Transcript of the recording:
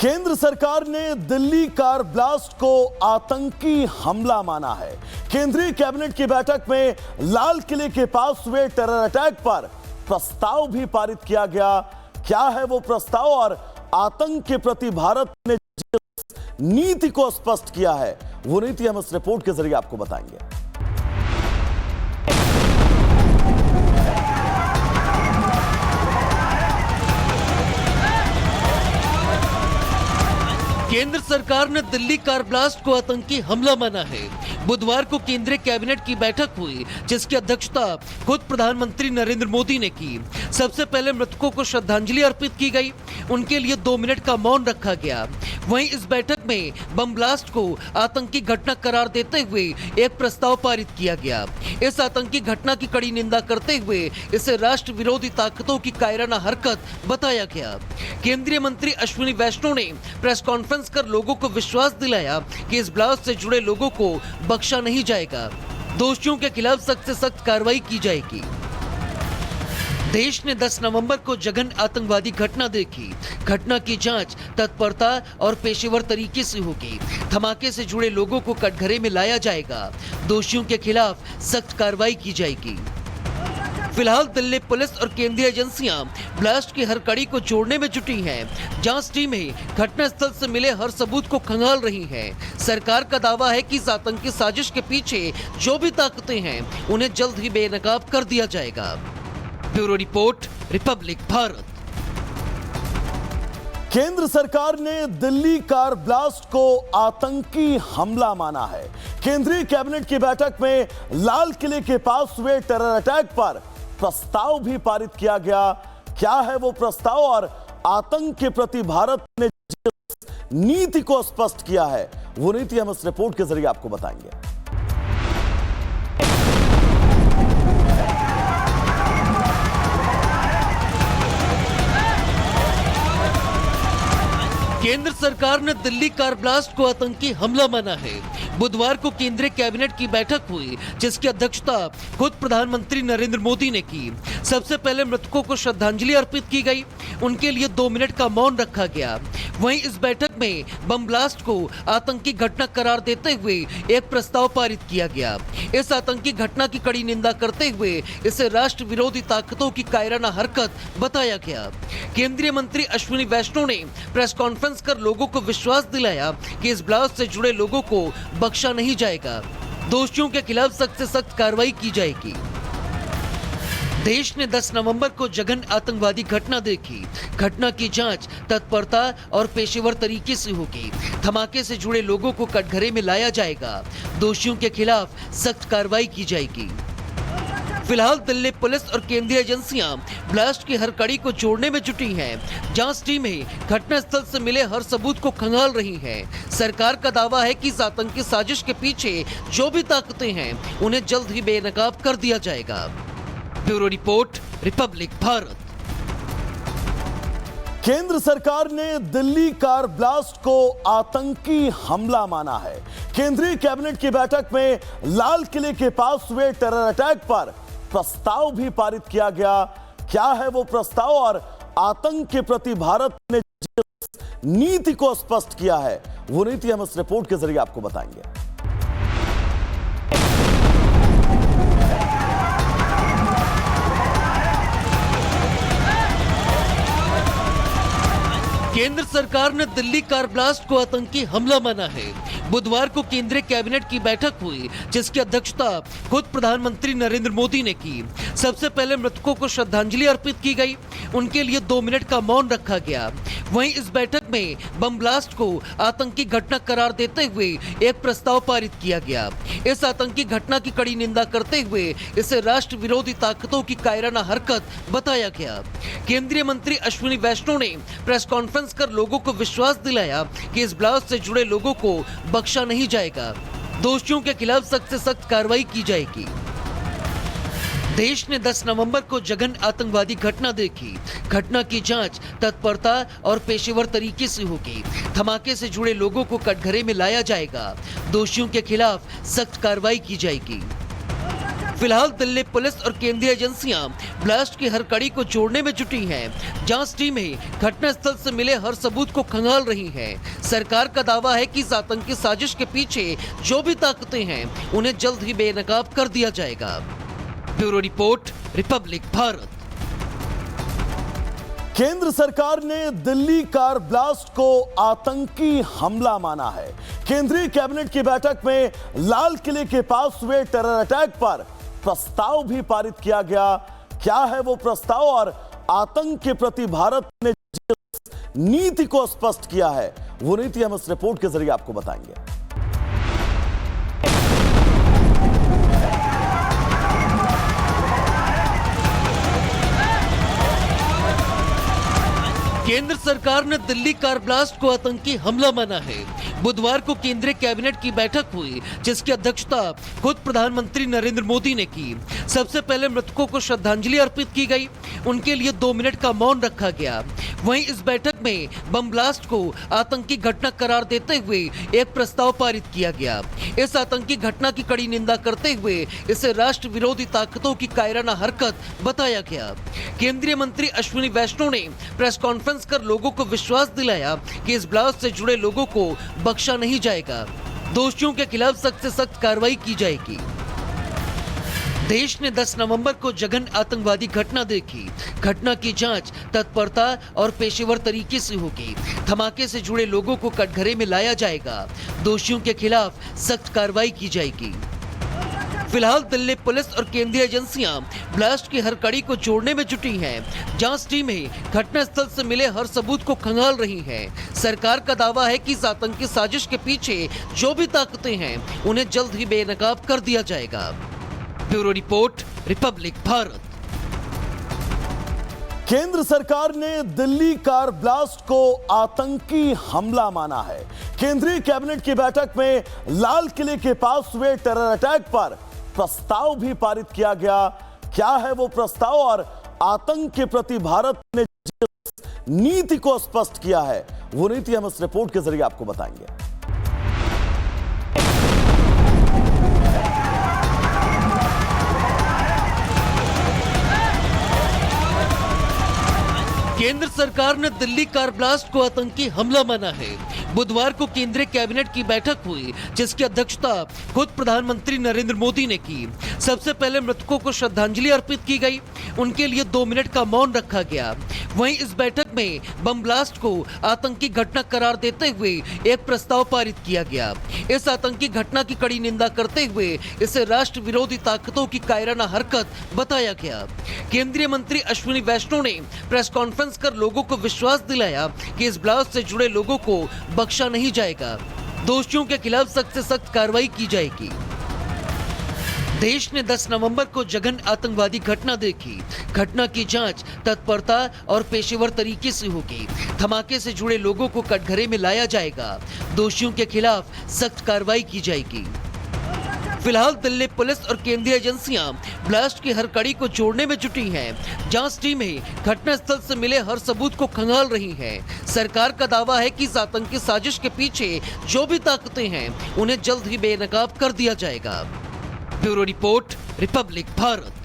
केंद्र सरकार ने दिल्ली कार ब्लास्ट को आतंकी हमला माना है। केंद्रीय कैबिनेट की बैठक में लाल किले के पास हुए टेरर अटैक पर प्रस्ताव भी पारित किया गया। क्या है वो प्रस्ताव और आतंक के प्रति भारत ने जिस नीति को स्पष्ट किया है, वो नीति हम इस रिपोर्ट के जरिए आपको बताएंगे। केंद्र सरकार ने दिल्ली कार ब्लास्ट को आतंकी हमला माना है। बुधवार को केंद्रीय कैबिनेट की बैठक हुई, जिसकी अध्यक्षता खुद प्रधानमंत्री नरेंद्र मोदी ने की। सबसे पहले मृतकों को श्रद्धांजलि अर्पित की गई, उनके लिए 2 मिनट का मौन रखा गया। वहीं इस बैठक में बम ब्लास्ट को आतंकी घटना करार देते हुए एक प्रस्ताव पारित किया गया। इस आतंकी घटना की कड़ी निंदा करते हुए इसे राष्ट्र विरोधी ताकतों की कायराना हरकत बताया गया। केंद्रीय मंत्री अश्विनी वैष्णव ने प्रेस कॉन्फ्रेंस कर लोगों को विश्वास दिलाया कि इस ब्लास्ट से जुड़े लोगों को बख्शा नहीं जाएगा। दोषियों के खिलाफ सख्त से सख्त कार्रवाई की जाएगी। देश ने 10 नवंबर को जघन्य आतंकवादी घटना देखी। घटना की जांच तत्परता और पेशेवर तरीके से होगी। धमाके से जुड़े लोगों को कटघरे में लाया जाएगा। दोषियों के खिलाफ सख्त कार्रवाई की जाएगी। फिलहाल दिल्ली पुलिस और केंद्रीय एजेंसियां ब्लास्ट की हर कड़ी को जोड़ने में जुटी हैं। जांच टीमें घटनास्थल से मिले हर सबूत को खंगाल रही हैं। सरकार का दावा है कि इस आतंकी साजिश के पीछे जो भी ताकतें हैं, उन्हें जल्द ही बेनकाब कर दिया जाएगा। Bureau report, Republic Bharat. केंद्र सरकार ने दिल्ली कार ब्लास्ट को आतंकी हमला माना है। केंद्रीय कैबिनेट की बैठक में लाल किले के पास हुए टेरर अटैक पर प्रस्ताव भी पारित किया गया। क्या है वो प्रस्ताव और आतंक के प्रति भारत ने जिस नीति को स्पष्ट किया है, वो नीति हम इस रिपोर्ट के जरिए आपको बताएंगे। केंद्र सरकार ने दिल्ली कार ब्लास्ट को आतंकी हमला माना है। बुधवार को केंद्रीय कैबिनेट की बैठक हुई, जिसकी अध्यक्षता खुद प्रधानमंत्री नरेंद्र मोदी ने की। सबसे पहले मृतकों को श्रद्धांजलि अर्पित की गई, उनके लिए 2 मिनट का मौन रखा गया। वहीं इस बैठक में बम ब्लास्ट को आतंकी घटना करार देते हुए एक प्रस्ताव पारित किया गया। इस आतंकी घटना की कड़ी निंदा करते हुए इसे राष्ट्र विरोधी ताकतों की कायराना हरकत बताया गया। केंद्रीय मंत्री अश्विनी वैष्णव ने प्रेस कॉन्फ्रेंस कर लोगों को विश्वास दिलाया कि इस ब्लास्ट से जुड़े लोगों को बख्शा नहीं जाएगा। दोषियों के खिलाफ सख्त से सख्त कार्रवाई की जाएगी। देश ने 10 नवंबर को जघन्य आतंकवादी घटना देखी। घटना की जांच तत्परता और पेशेवर तरीके से होगी। धमाके से जुड़े लोगों को कटघरे में लाया जाएगा। दोषियों के खिलाफ सख्त कार्रवाई की जाएगी। फिलहाल दिल्ली पुलिस और केंद्रीय एजेंसियां ब्लास्ट की हर कड़ी को जोड़ने में जुटी हैं। जांच टीमें घटनास्थल से मिले हर सबूत को खंगाल रही हैं। सरकार का दावा है कि इस आतंकी साजिश के पीछे जो भी ताकतें हैं, उन्हें जल्द ही बेनकाब कर दिया जाएगा। Bureau report, Republic Bharat. केंद्र सरकार ने दिल्ली कार ब्लास्ट को आतंकी हमला माना है। केंद्रीय कैबिनेट की बैठक में लाल किले के पास हुए टेरर अटैक पर प्रस्ताव भी पारित किया गया। क्या है वो प्रस्ताव और आतंक के प्रति भारत ने जिस नीति को स्पष्ट किया है, वो नीति हम इस रिपोर्ट के जरिए आपको बताएंगे। केंद्र सरकार ने दिल्ली कार ब्लास्ट को आतंकी हमला माना है। बुधवार को केंद्रीय कैबिनेट की बैठक हुई, जिसकी अध्यक्षता खुद प्रधानमंत्री नरेंद्र मोदी ने की। सबसे पहले मृतकों को श्रद्धांजलि अर्पित की गई, उनके लिए 2 मिनट का मौन रखा गया। वहीं इस बैठक में बम ब्लास्ट को आतंकी घटना करार देते हुए एक प्रस्ताव पारित किया गया। इस आतंकी घटना की कड़ी निंदा करते हुए इसे राष्ट्र विरोधी ताकतों की कायराना हरकत बताया गया। केंद्रीय मंत्री अश्विनी वैष्णव ने प्रेस कॉन्फ्रेंस कर लोगों को विश्वास दिलाया कि इस ब्लास्ट से जुड़े लोगों को बख्शा नहीं जाएगा। दोषियों के खिलाफ सख्त से सख्त कार्रवाई की जाएगी। देश ने 10 नवंबर को जघन्य आतंकवादी घटना देखी। घटना की जांच तत्परता और पेशेवर तरीके से होगी। धमाके से जुड़े लोगों को कटघरे में लाया जाएगा। दोषियों के खिलाफ सख्त कार्रवाई की जाएगी। फिलहाल दिल्ली पुलिस और केंद्रीय एजेंसियां ब्लास्ट की हर कड़ी को जोड़ने में जुटी हैं। जांच टीमें घटनास्थल से मिले हर सबूत को खंगाल रही हैं। सरकार का दावा है कि इस आतंकी साजिश के पीछे जो भी ताकतें हैं उन्हें जल्द ही बेनकाब कर दिया जाएगा। Bureau report, Republic Bharat. केंद्र सरकार ने दिल्ली कार ब्लास्ट को आतंकी हमला माना है। केंद्रीय कैबिनेट की बैठक में लाल किले के पास हुए टेरर अटैक पर प्रस्ताव भी पारित किया गया। क्या है वो प्रस्ताव और आतंक के प्रति भारत ने जिस नीति को स्पष्ट किया है, वो नीति हम इस रिपोर्ट के जरिए आपको बताएंगे। केंद्र सरकार ने दिल्ली कार ब्लास्ट को आतंकी हमला माना है। बुधवार को केंद्रीय कैबिनेट की बैठक हुई, जिसकी अध्यक्षता खुद प्रधानमंत्री नरेंद्र मोदी ने की। सबसे पहले मृतकों को श्रद्धांजलि अर्पित की गई, उनके लिए 2 मिनट का मौन रखा गया। वहीं इस बैठक में बम ब्लास्ट को आतंकी घटना करार देते हुए एक प्रस्ताव पारित किया गया। इस आतंकी घटना की कड़ी निंदा करते हुए इसे राष्ट्र विरोधी ताकतों की कायराना हरकत बताया गया। केंद्रीय मंत्री अश्विनी वैष्णव ने प्रेस कॉन्फ्रेंस कर लोगों को विश्वास दिलाया कि इस ब्लास्ट से जुड़े लोगों को बख्शा नहीं जाएगा। दोषियों के खिलाफ सख्त से सख्त कार्रवाई की जाएगी। देश ने 10 नवंबर को जघन्य आतंकवादी घटना देखी। घटना की जांच तत्परता और पेशेवर तरीके से होगी। धमाके से जुड़े लोगों को कटघरे में लाया जाएगा। दोषियों के खिलाफ सख्त कार्रवाई की जाएगी। फिलहाल दिल्ली पुलिस और केंद्रीय एजेंसियां ब्लास्ट की हर कड़ी को जोड़ने में जुटी हैं। जांच टीमें घटनास्थल से मिले हर सबूत को खंगाल रही हैं। सरकार का दावा है कि इस आतंकी साजिश के पीछे जो भी ताकतें हैं उन्हें जल्द ही बेनकाब कर दिया जाएगा। Bureau report, Republic Bharat. केंद्र सरकार ने दिल्ली कार ब्लास्ट को आतंकी हमला माना है। केंद्रीय कैबिनेट की बैठक में लाल किले के पास हुए टेरर अटैक पर प्रस्ताव भी पारित किया गया। क्या है वो प्रस्ताव और आतंक के प्रति भारत ने जिस नीति को स्पष्ट किया है, वो नीति हम इस रिपोर्ट के जरिए आपको बताएंगे। केंद्र सरकार ने दिल्ली कार ब्लास्ट को आतंकी हमला माना है। बुधवार को केंद्रीय कैबिनेट की बैठक हुई, जिसकी अध्यक्षता खुद प्रधानमंत्री नरेंद्र मोदी ने की। सबसे पहले मृतकों को श्रद्धांजलि अर्पित की गई, उनके लिए 2 मिनट का मौन रखा गया। वहीं इस बैठक में बम ब्लास्ट को आतंकी घटना करार देते हुए एक प्रस्ताव पारित किया गया। इस आतंकी घटना की कड़ी निंदा करते हुए इसे राष्ट्र विरोधी ताकतों की कायराना हरकत बताया गया। केंद्रीय मंत्री अश्विनी वैष्णव ने प्रेस कॉन्फ्रेंस कर लोगों को विश्वास दिलाया कि इस ब्लास्ट से जुड़े लोगों को बख्शा नहीं जाएगा। दोषियों के खिलाफ सख्त से सख्त कार्रवाई की जाएगी। देश ने 10 नवंबर को जघन्य आतंकवादी घटना देखी। घटना की जांच तत्परता और पेशेवर तरीके से होगी। धमाके से जुड़े लोगों को कटघरे में लाया जाएगा। दोषियों के खिलाफ सख्त कार्रवाई की जाएगी। फिलहाल दिल्ली पुलिस और केंद्रीय एजेंसियां ब्लास्ट की हर कड़ी को जोड़ने में जुटी हैं। जांच टीमें घटनास्थल से मिले हर सबूत को खंगाल रही हैं। सरकार का दावा है कि इस आतंकी साजिश के पीछे जो भी ताकतें हैं उन्हें जल्द ही बेनकाब कर दिया जाएगा। Bureau report, Republic Bharat.